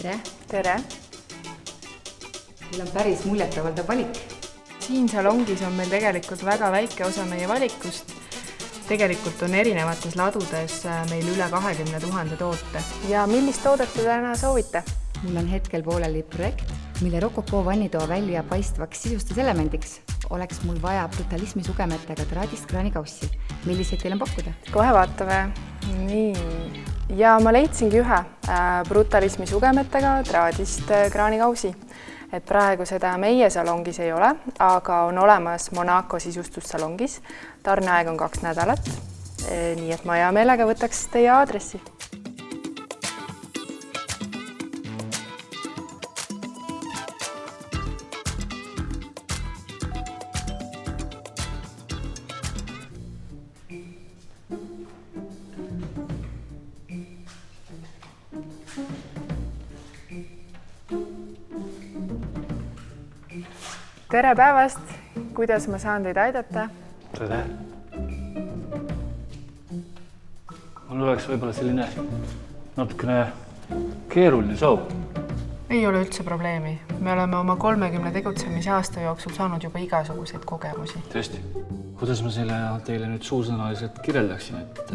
Tere! Tere! Meil on päris muljetavaldav valik. Siin salongis on meil tegelikult väga väike osa meie valikust. Tegelikult on erinevates ladudes meil üle 20 000 toote. Ja millist toodet te täna soovite? Mul on hetkel pooleli projekt, mille Rokoko vannitoa välja paistvaks sisustuselemendiks oleks mul vaja brutalismi sugemetega traadist kraanikaussi. Milliseid teil on pakkuda? Kohe vaatame. Nii. Ja ma leidsingi ühe brutalismi sugemetega traadist kraanikausi. Et praegu seda meie salongis ei ole, aga on olemas Monaco sisustussalongis. Tarneaeg on 2 nädalat, nii et ma hea meelega võtaks teie aadressi. Tere päevast! Kuidas ma saan teid aidata? Tere! Mul oleks võib-olla selline natukene keeruline soov. Ei ole üldse probleemi. Me oleme oma 30 tegutsemise aasta jooksul saanud juba igasuguseid kogemusi. Tõesti. Kuidas ma selle teile nüüd suusõnaliselt kirjeldaksin, et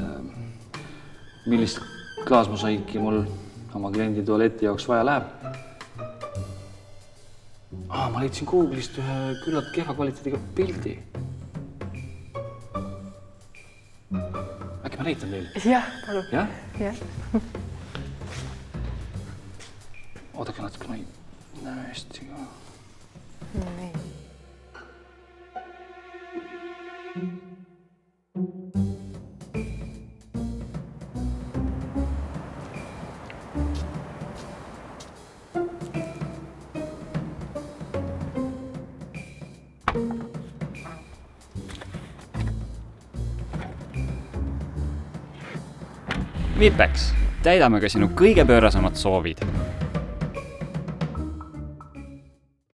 millist klaasmosaiki mul oma kliendi tualeti jaoks vaja läheb? Ma leidsin Google'ist ühe küllalt kehva kvaliteediga pildi. Äkki ma näitan teile? Jah, palun. Jah? Jah. Oodake natuke, ma ei näe hästi ka. Nii. Vipex, täidame ka sinu kõige pöörasemad soovid.